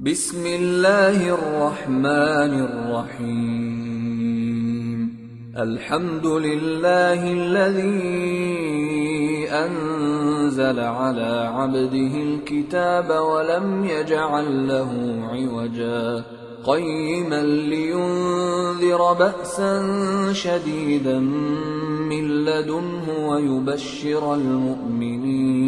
بسم الله الرحمن الرحيم الحمد لله الذي أنزل على عبده الكتاب ولم يجعل له عوجا قيما لينذر بأسا شديدا من لدنه ويبشر المؤمنين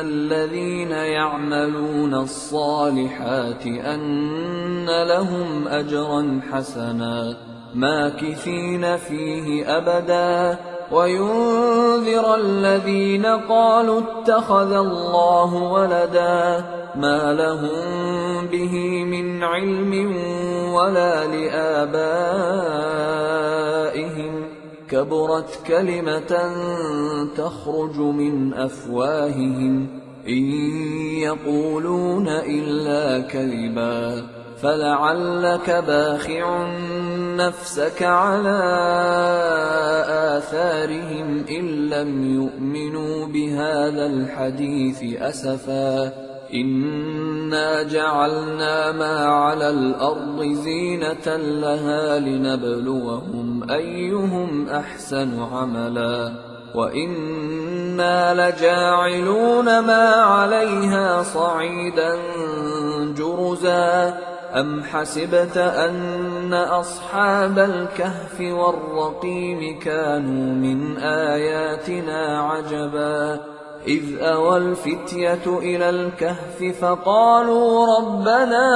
الذين يعملون الصالحات أن لهم أجرا حسنا ماكثين فيه أبدا وينذر الذين قالوا اتخذ الله ولدا ما لهم به من علم ولا لآبائهم كبرت كلمة تخرج من أفواههم إن يقولون إلا كذبا فلعلك باخع نفسك على آثارهم إن لم يؤمنوا بهذا الحديث أسفا إنا جعلنا ما على الأرض زينة لها لنبلوهم أيهم أحسن عملا وإنا لجاعلون ما عليها صعيدا جرزا أم حسبت أن أصحاب الكهف والرقيم كانوا من آياتنا عجبا إذ أوى الفتية إلى الكهف فقالوا ربنا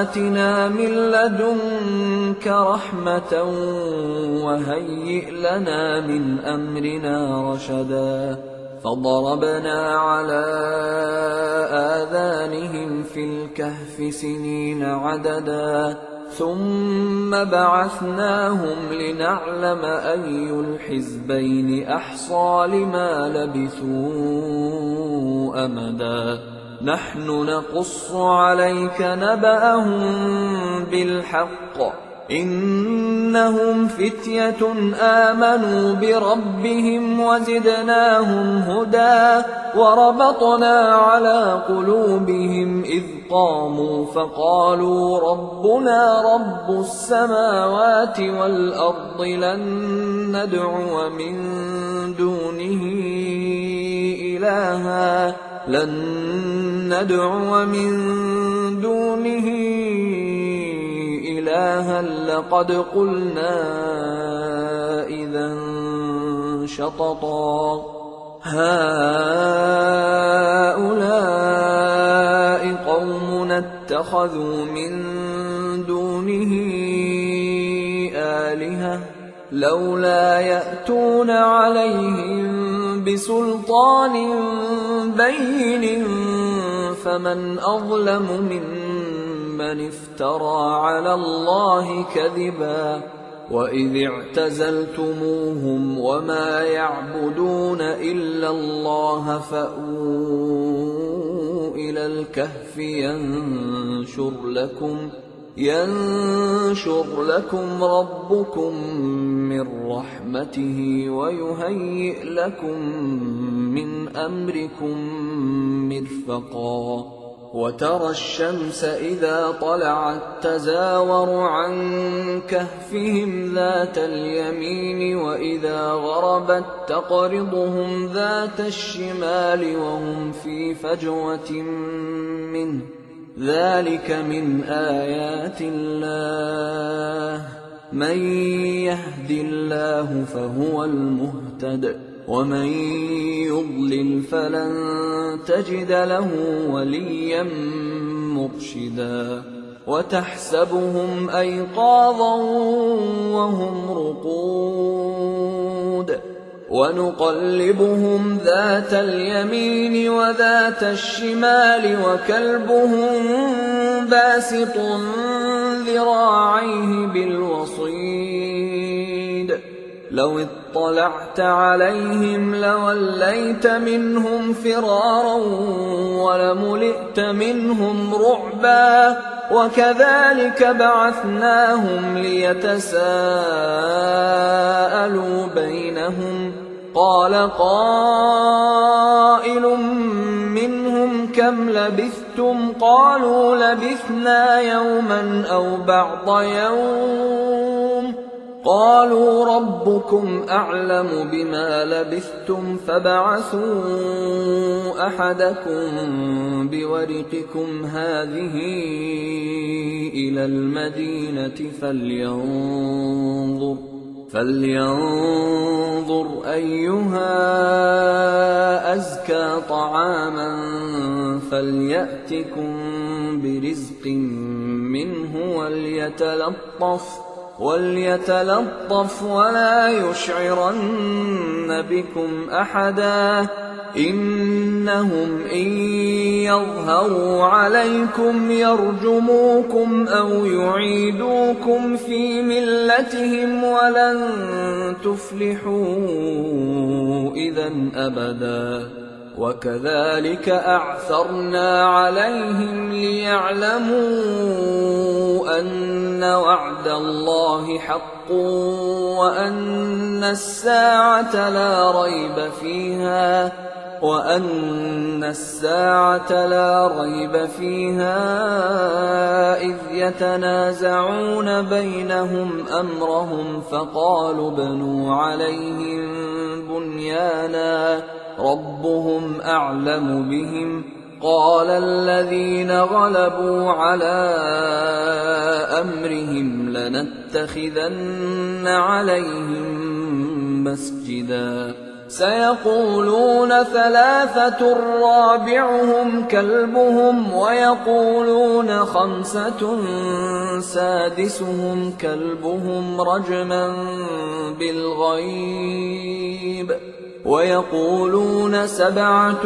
آتنا من لدنك رحمة وهيئ لنا من أمرنا رشدا فضربنا على آذانهم في الكهف سنين عددا ثم بعثناهم لنعلم أي الحزبين أحصى لما لبثوا أمدا نحن نقص عليك نبأهم بالحق إنهم فتية آمنوا بربهم وزدناهم هدى وربطنا على قلوبهم إذ قاموا فقالوا ربنا رب السماوات والأرض لن ندعو من دونه إلها لقد قلنا إذا شططا هؤلاء قومنا اتخذوا من دونه آلهة لولا يأتون عليهم بسلطان بين فمن أظلم ممن افترى على الله كذبا وإذ اعتزلتموهم وما يعبدون إلا الله فأووا إلى الكهف ينشر لكم ربكم من رحمته ويهيئ لكم من أمركم مرفقا وترى الشمس إذا طلعت تزاور عن كهفهم ذات اليمين وإذا غربت تقرضهم ذات الشمال وهم في فجوة منه ذلك من آيات الله من يهد الله فهو المهتد ومن يضلل فلن تجد له وليا مرشدا وتحسبهم أيقاظا وهم رقود ونقلبهم ذات اليمين وذات الشمال وكلبهم باسط ذراعيه بالوصيد لو اطلعت عليهم لوليت منهم فرارا ولملئت منهم رعبا وكذلك بعثناهم ليتساءلوا بينهم قال قائل منهم كم لبثتم قالوا لبثنا يوما أو بعض يوم قالوا ربكم أعلم بما لبثتم فابعثوا أحدكم بورقكم هذه إلى المدينة فلينظر أيها أزكى طعاما فليأتكم برزق منه وليتلطف ولا يشعرن بكم أحدا إنهم إن يظهروا عليكم يرجموكم أو يعيدوكم في ملتهم ولن تفلحوا إذا أبدا وكذلك أعثرنا عليهم ليعلموا أن وعد الله حق وأن الساعة لا ريب فيها إذ يتنازعون بينهم أمرهم فقالوا ابنوا عليهم بنيانا ربهم أعلم بهم قال الذين غلبوا على أمرهم لنتخذن عليهم مسجدا سيقولون ثلاثة رابعهم كلبهم ويقولون خمسة سادسهم كلبهم رجما بالغيب ويقولون سبعة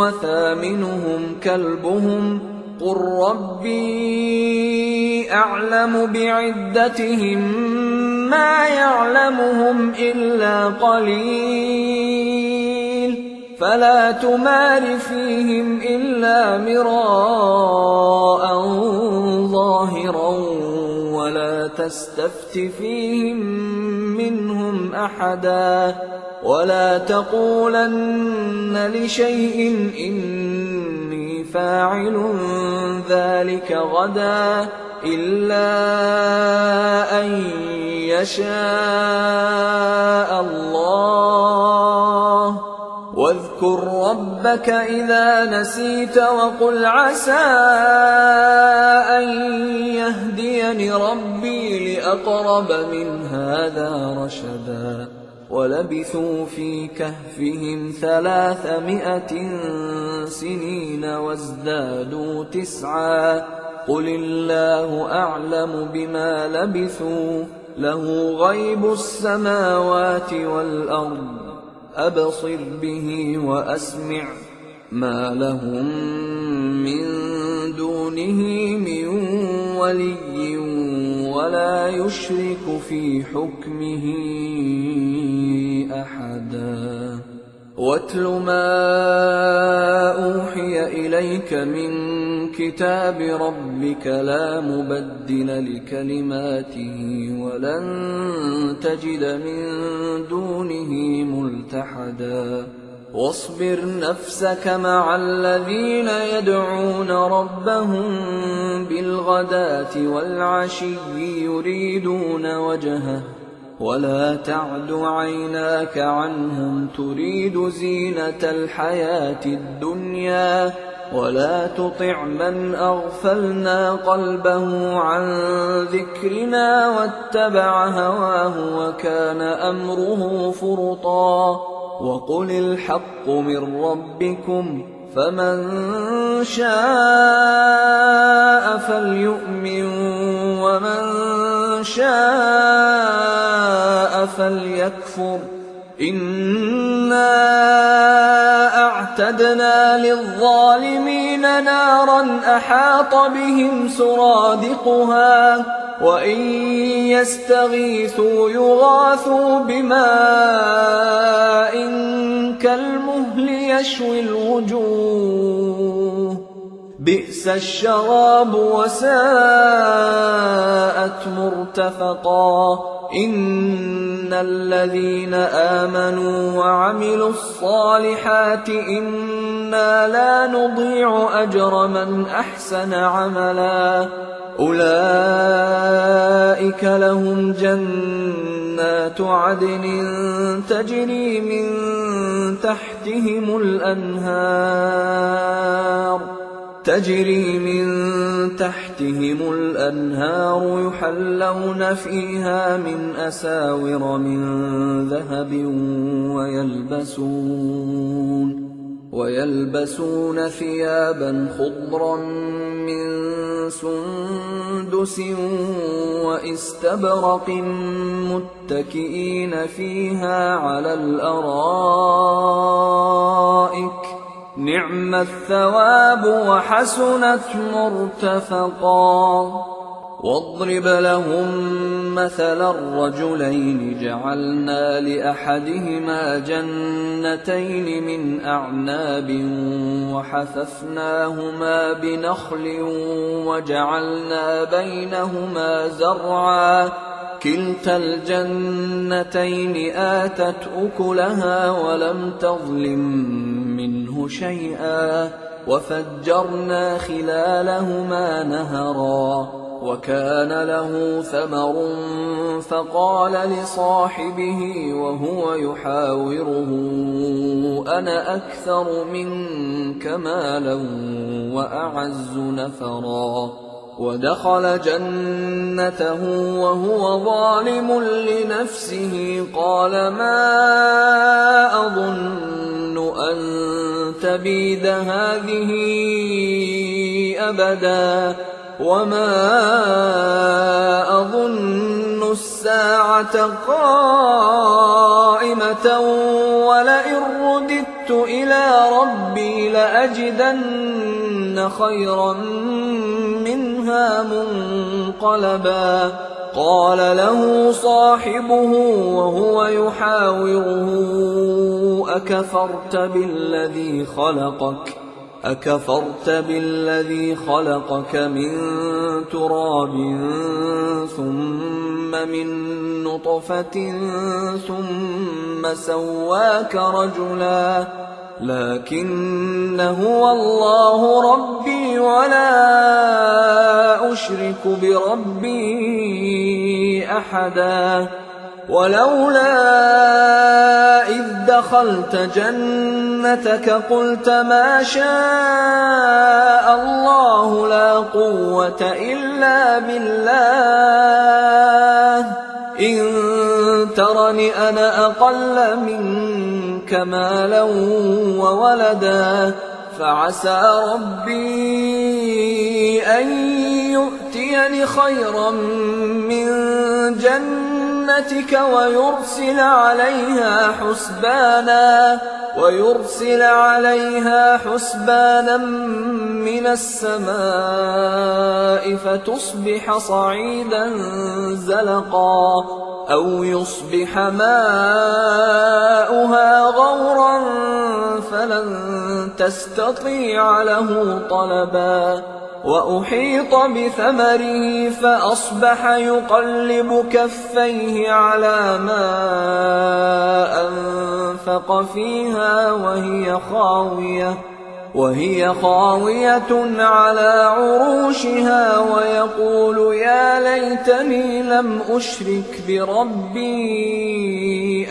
وثامنهم كلبهم قل ربي أعلم بعدتهم ما يعلمهم إلا قليل فلا تمار فيهم إلا مراء ظاهرا ولا تستفت فيهم منهم أحدا ولا تقولن لشيء إني فاعل ذلك غدا إلا أن يشاء الله واذكر ربك إذا نسيت وقل عسى أن يهديني ربي لأقرب من هذا رشدا ولبثوا في كهفهم 300 سنين وازدادوا 9 قل الله أعلم بما لبثوا له غيب السماوات والأرض أبصر به وأسمع ما لهم من دونه من ولي ولا يشرك في حكمه أحدا واتل ما أوحي إليك من كتاب ربك لا مبدل لكلماته ولن تجد من دونه ملتحدا واصبر نفسك مع الذين يدعون ربهم بالغداة والعشي يريدون وجهه ولا تعد عيناك عنهم تريد زينة الحياة الدنيا ولا تطع من أغفلنا قلبه عن ذكرنا واتبع هواه وكان أمره فرطا وقل الحق من ربكم فمن شاء فليؤمن ومن شاء فليكفر إنا أعتدنا للظالمين نارا أحاط بهم سرادقها وإن يستغيثوا يغاثوا بماء كالمهل يشوي الوجوه بئس الشراب وساءت مرتفقا إن الذين آمنوا وعملوا الصالحات إنا لا نضيع أجر من أحسن عملا أولئك لهم جنات عدن تجري من تحتهم الأنهار يحلون فيها من أساور من ذهب ويلبسون ثيابا خضرا من سندس واستبرق متكئين فيها على الأرائك نعم الثواب وحسنت مرتفقا واضرب لهم مثلا الرجلين جعلنا لأحدهما جنتين من أعناب وحففناهما بنخل وجعلنا بينهما زرعا كلتا الجنتين آتت أكلها ولم تظلم منه شيئا وفجرنا خلالهما نهرا وكان له ثمر فقال لصاحبه وهو يحاوره أنا أكثر منك مالا وأعز نفرا ودخل جنته وهو ظالم لنفسه قال ما أظن أن تبيد هذه أبدا وما أظن الساعة قائمة ولئن رددت إلى ربي لأجدن خيرا منها منقلبا قال له صاحبه وهو يحاوره أكفرت بالذي خلقك من تراب ثم من نطفة ثم سواك رجلا لكن هو الله ربي ولا أشرك بربي أحدا ولولا إذ دخلت جنتك قلت ما شاء الله لا قوة إلا بالله إن ترني أنا أقل منك مالا وولدا فعسى ربي أن يؤتيني خيرا من جنتك ويرسل عليها حسبانا من السماء فتصبح صعيدا زلقا أو يصبح ماؤها غورا فلن تستطيع له طلبا وأحيط بثمره فأصبح يقلب كفيه على ما أنفق فيها وهي خاوية على عروشها ويقول يا ليتني لم أشرك بربي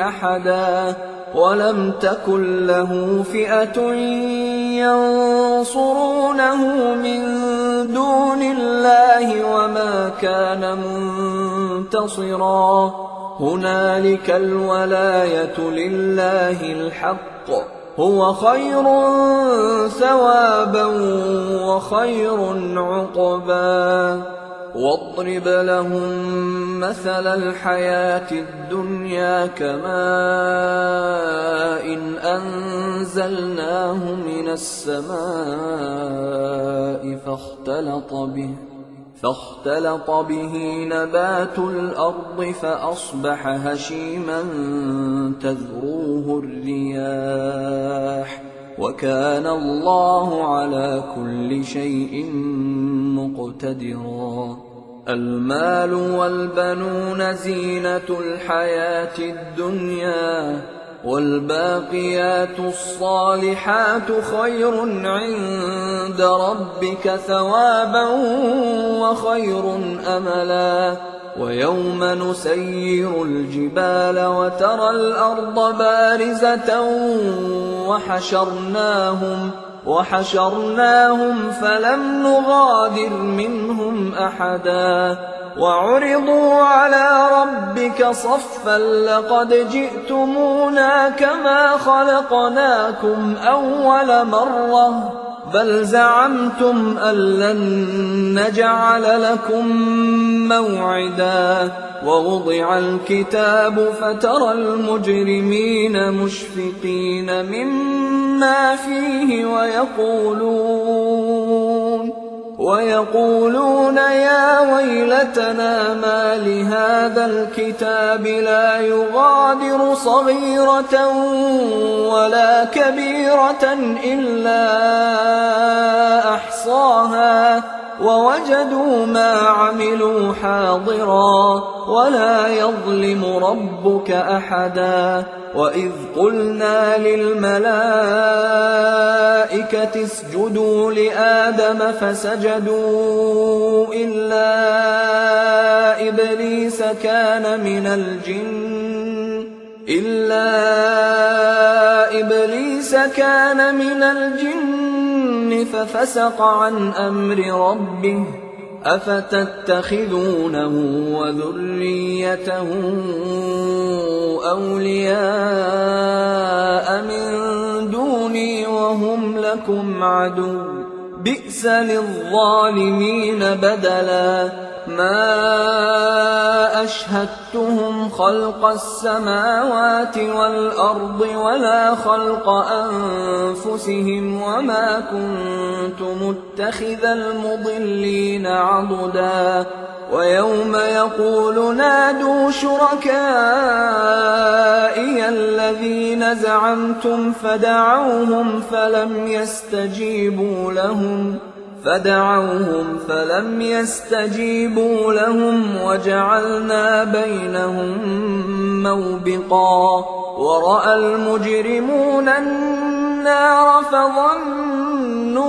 أحدا ولم تكن له فئة ينصرونه من دون الله وما كان منتصرا هنالك الولاية لله الحق هو خير ثوابا وخير عقبا واضرب لهم مثل الحياة الدنيا كماء أنزلناه من السماء فاختلط به نبات الأرض فأصبح هشيما تذروه الرياح وكان الله على كل شيء مقتدرا. المال والبنون زينة الحياة الدنيا والباقيات الصالحات خير عند ربك ثوابا وخير أملا. ويوم نسير الجبال وترى الأرض بارزة وحشرناهم فلم نغادر منهم أحدا وعرضوا على ربك صفا لقد جئتمونا كما خلقناكم أول مرة بل زعمتم أن لن نجعل لكم موعدا. ووضع الكتاب فترى المجرمين مشفقين مما فيه ويقولون يا ويلتنا ما لهذا الكتاب لا يغادر صغيرة ولا كبيرة إلا أحصاها ووجدوا ما عملوا حاضرا ولا يظلم ربك أحدا. وإذ قلنا للملائكة اسجدوا لآدم فسجدوا إلا إبليس كان من الجن ففسق عن أمر ربه أفتتخذونه وذريته أولياء من دوني وهم لكم عدو بئس للظالمين بدلا. ما أشهدتهم خلق السماوات والأرض ولا خلق أنفسهم وما كنت متخذ المضلين عضدا. ويوم يقول نادوا شركائي الذين زعمتم فدعوهم فلم يستجيبوا لهم وجعلنا بينهم موبقا. ورأى المجرمون النار فظنوا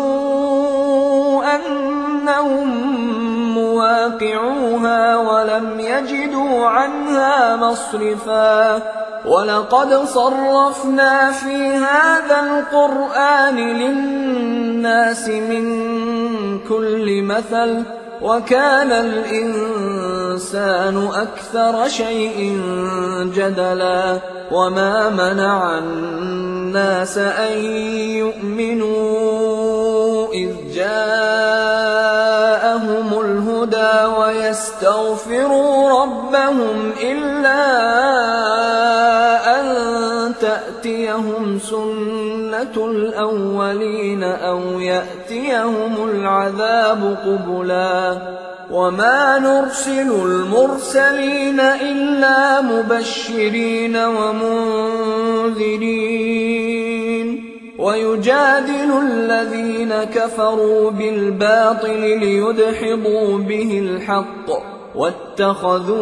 أنهم مواقعوها ولم يجدوا عنها مصرفا. ولقد صرفنا في هذا القرآن للناس من كل مثل وكان الإنسان أكثر شيء جدلا. وما منع الناس أن يؤمنوا إذ جاءهم الهدى ويستغفروا ربهم إلا أن تأتيهم سنة الأولين أو يأتيهم العذاب قبلا. وما نرسل المرسلين إلا مبشرين ومنذرين ويجادل الذين كفروا بالباطل ليدحضوا به الحق واتخذوا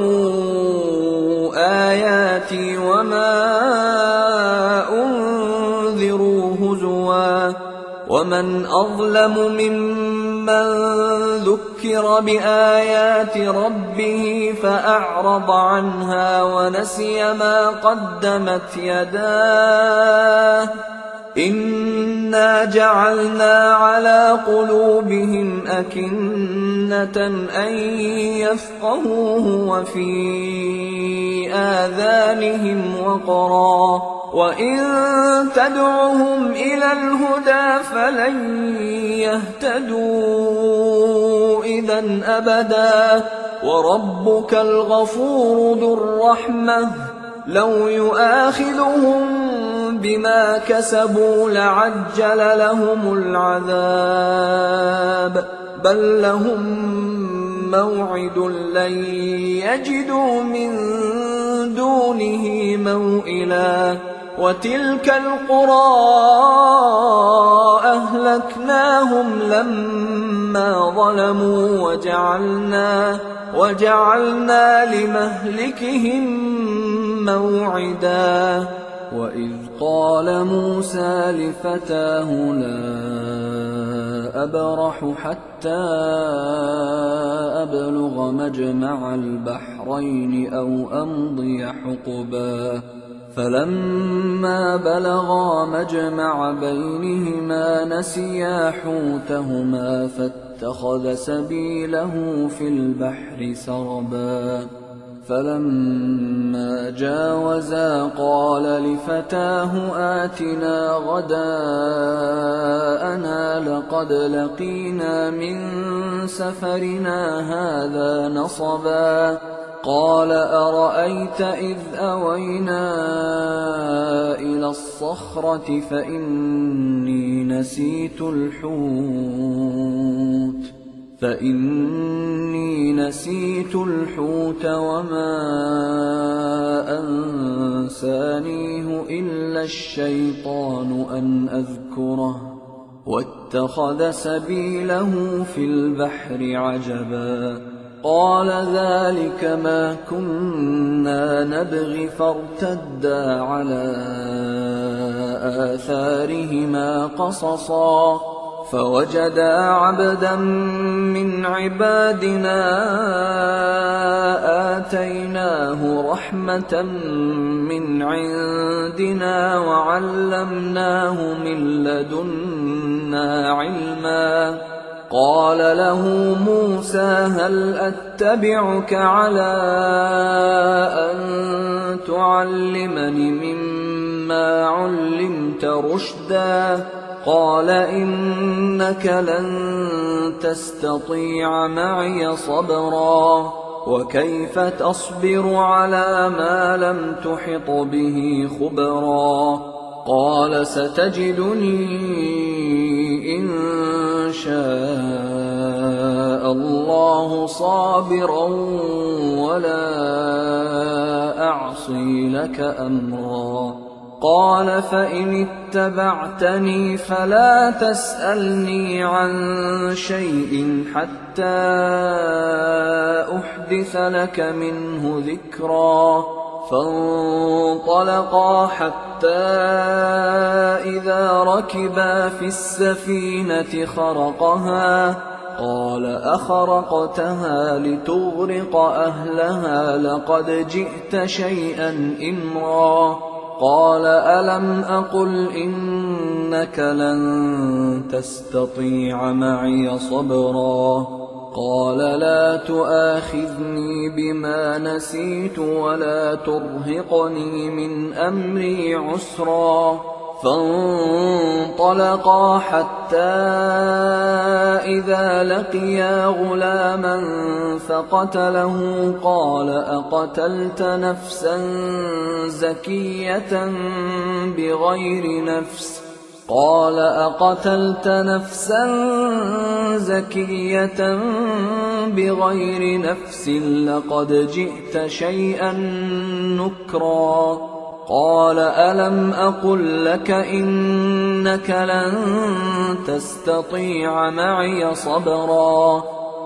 آياتي وما أنذروا هزوا. ومن أظلم ممن ذكر بآيات ربه فأعرض عنها ونسي ما قدمت يداه إنا جعلنا على قلوبهم أكنة أن يفقهوه وفي آذانهم وقرا وإن تدعهم إلى الهدى فلن يهتدوا إذا أبدا. وربك الغفور ذو الرحمة لو يؤاخذهم بما كسبوا لعجل لهم العذاب بل لهم موعد لن يجدوا من دونه موئلا وتلك القرى أهلكناهم لما ظلموا وجعلنا لمهلكهم موعدا وإذ قال موسى لفتاه لا أبرح حتى أبلغ مجمع البحرين أو أمضي حقبا فلما بلغا مجمع بينهما نسيا حوتهما فاتخذ سبيله في البحر سربا فلما جاوزا قال لفتاه آتنا غداءنا لقد لقينا من سفرنا هذا نصبا قال أرأيت إذ أوينا إلى الصخرة فإني نسيت الحوت وما أنسانيه إلا الشيطان أن أذكره واتخذ سبيله في البحر عجبا قال ذلك ما كنا نبغي فارتدا على آثارهما قصصا فوجدا عبدا من عبادنا آتيناه رحمة من عندنا وعلمناه من لدنا علما قال له موسى هل أتبعك على أن تعلمني مما علمت رشدا قال إنك لن تستطيع معي صبرا وكيف تصبر على ما لم تحط به خبرا قال ستجدني إن شاء الله صابرا ولا أعصي لك أمرا قال فإن اتبعتني فلا تسألني عن شيء حتى أحدث لك منه ذكرا فانطلقا حتى إذا ركبا في السفينة خرقها قال أخرقتها لتغرق أهلها لقد جئت شيئا إمرا قال ألم أقل إنك لن تستطيع معي صبرا قال لا تؤاخذني بما نسيت ولا ترهقني من أمري عسرا فانطلقا حتى إذا لقيا غلاما فقتله قال أقتلت نفسا زكية بغير نفس لقد جئت شيئا نكرا قال ألم أقل لك إنك لن تستطيع معي صبرا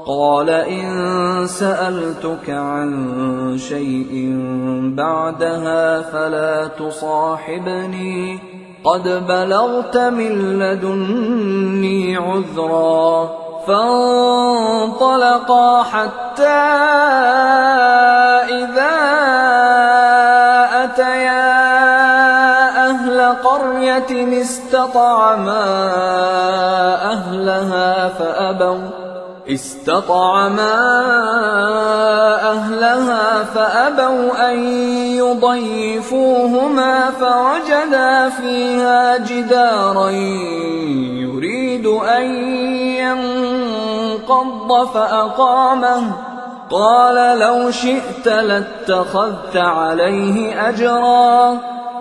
قال إن سألتك عن شيء بعدها فلا تصاحبني قد بلغت من لدني عذرا فانطلقا حتى إذا أتيا أهل قرية استطعما أهلها فأبوا أن يضيفوهما فوجدا فيها جدارا يريد أن ينقض فأقامه قال لو شئت لاتخذت عليه أجرا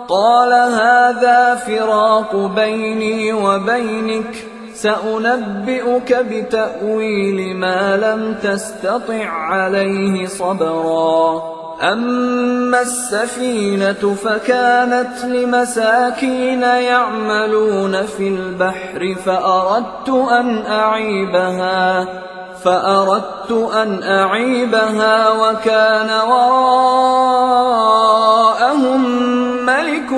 قال هذا فراق بيني وبينك سأنبئك بتأويل ما لم تستطع عليه صبرا أما السفينة فكانت لمساكين يعملون في البحر فأردت أن أعيبها وكان وراءهم ملك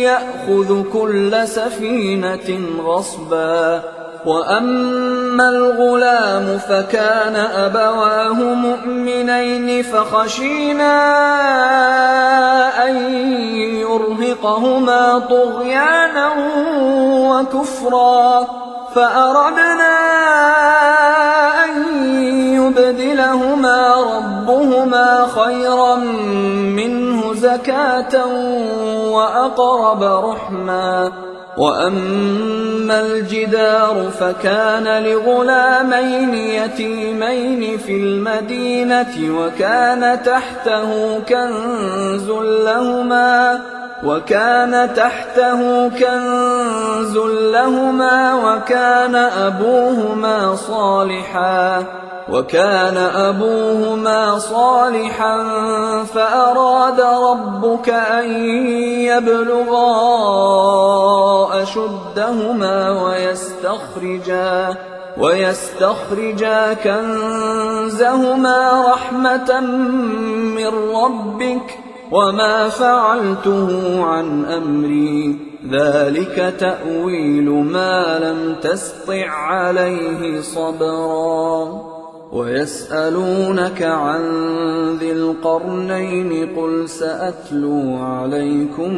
يأخذ كل سفينة غصبا وأما الغلام فكان أبواه مؤمنين فخشينا أن يرهقهما طغيانا وكفرا فأردنا أن يبدلهما ربهما خيرا منه زكاة وأقرب رحما وأما الجدار فكان لغلامين يتيمين في المدينة وكان تحته كنز لهما وكان أبوهما صالحا فأراد ربك أن يبلغا أشدهما ويستخرجا كنزهما رحمة من ربك وما فعلته عن أمري ذلك تأويل ما لم تسطع عليه صبرا ويسألونك عن ذي القرنين قل سأتلو عليكم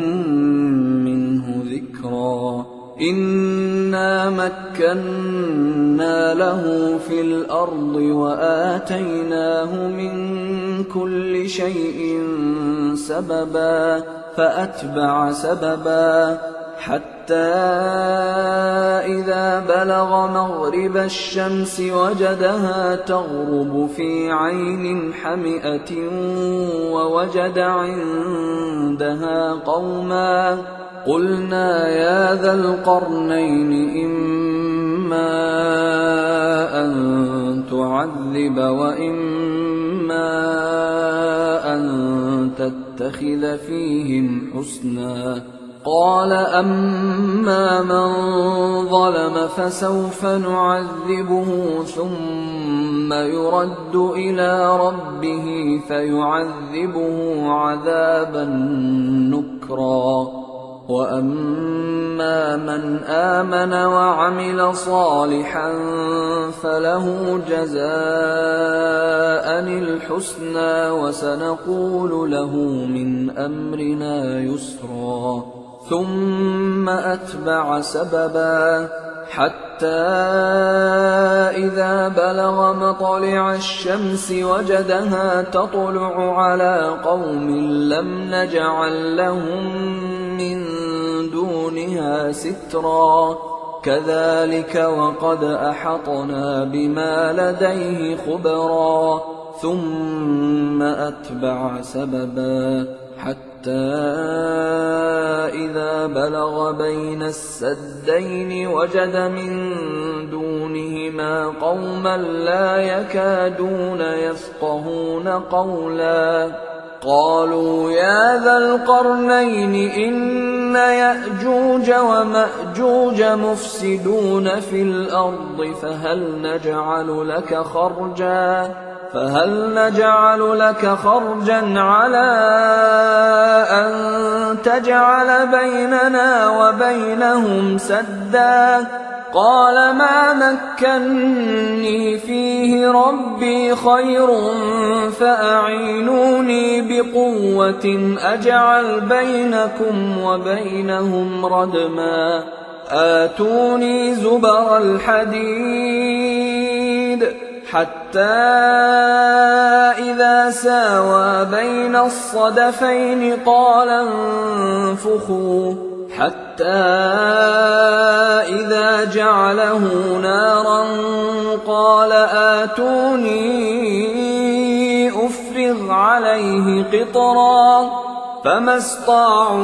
منه ذكرا إنا مكنا له في الأرض وآتيناه من كل شيء سببا فأتبع سببا حتى إذا بلغ مغرب الشمس وجدها تغرب في عين حمئة ووجد عندها قوما قلنا يا ذا القرنين إما أن تعذب وإما أن تتخذ فيهم حسنا قال أما من ظلم فسوف نعذبه ثم يرد إلى ربه فيعذبه عذابا نكرا وأما من آمن وعمل صالحا فله جزاء الحسنى وسنقول له من أمرنا يسرا ثم أتبع سببا حتى إذا بلغ مطلع الشمس وجدها تطلع على قوم لم نجعل لهم من دونها سترا كذلك وقد أحطنا بما لديه خبرا ثم أتبع سببا حتى إذا بلغ بين السدين وجد من دونهما قوما لا يكادون يفقهون قولا قالوا يا ذا القرنين إن يأجوج ومأجوج مفسدون في الأرض فهل نجعل لك خرجا على أن تجعل بيننا وبينهم سدا قال ما مكني فيه ربي خير فأعينوني بقوة أجعل بينكم وبينهم ردما آتوني زبر الحديد حتى إذا ساوى بين الصدفين قال انفخوا حتى إذا جعله نارا قال آتوني أفرغ عليه قطرا فما استطاعوا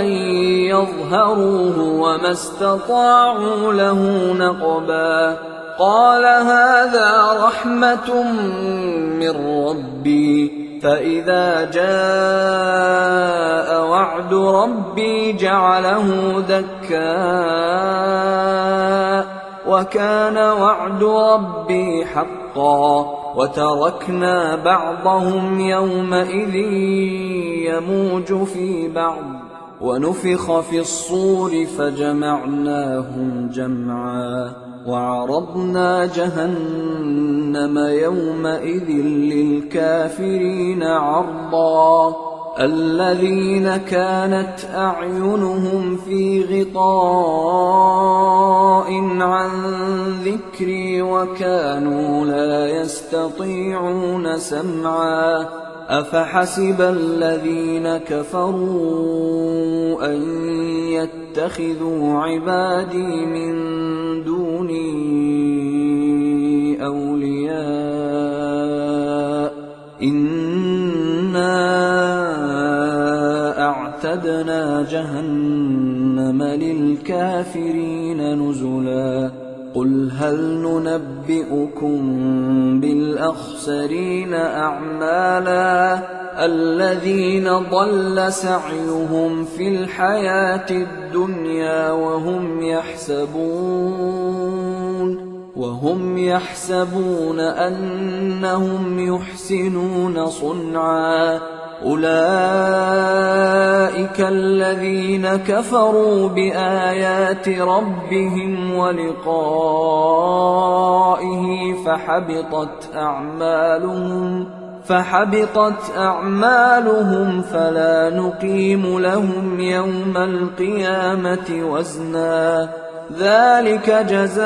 أن يظهروه وما استطاعوا له نقبا قال هذا رحمة من ربي فإذا جاء وعد ربي جعله دكا وكان وعد ربي حقا وتركنا بعضهم يومئذ يموج في بعض ونفخ في الصور فجمعناهم جمعا وعرضنا جهنم يومئذ للكافرين عرضا الذين كانت أعينهم في غطاء عن ذكري وكانوا لا يستطيعون سمعا أفحسب الذين كفروا أن يتخذوا عبادي من دوني أولياء إنا أعتدنا جهنم للكافرين نزلا قل هل ننبئكم بالأخسرين أعمالا الذين ضل سعيهم في الحياة الدنيا وهم يحسبون أنهم يحسنون صنعا أولئك الذين كفروا بآيات ربهم ولقائه فحبطت أعمالهم فلا نقيم لهم يوم القيامة وزنا ذلك جزاؤهم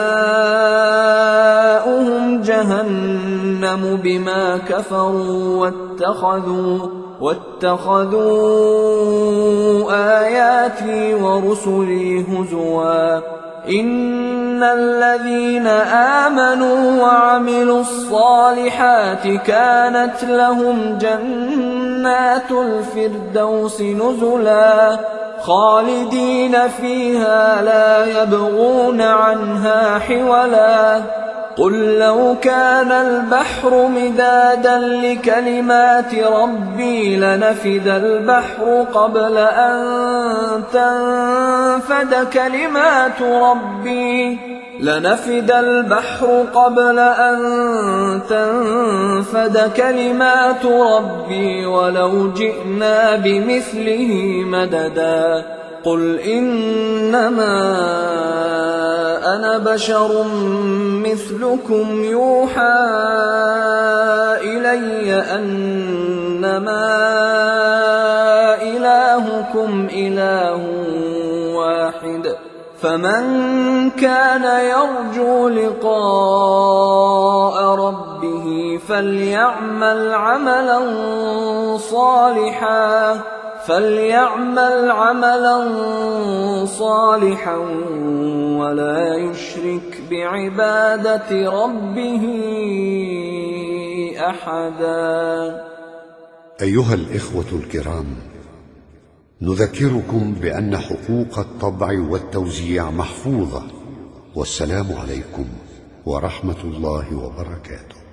جهنم بما كفروا واتخذوا آياتي ورسلي هزوا إن الذين آمنوا وعملوا الصالحات كانت لهم جنات الفردوس نزلا خالدين فيها لا يبغون عنها حولا قل لو كان البحر مدادا لكلمات ربي لنفد البحر قبل أن تنفد كلمات ربي ولو جئنا بمثله مددا قل إنما أنا بشر مثلكم يوحى إلي أنما إلهكم إله واحد فمن كان يرجو لقاء ربه فليعمل عملا صالحا ولا يشرك بعبادة ربه أحدا. أيها الإخوة الكرام، نذكركم بأن حقوق الطبع والتوزيع محفوظة، والسلام عليكم ورحمة الله وبركاته.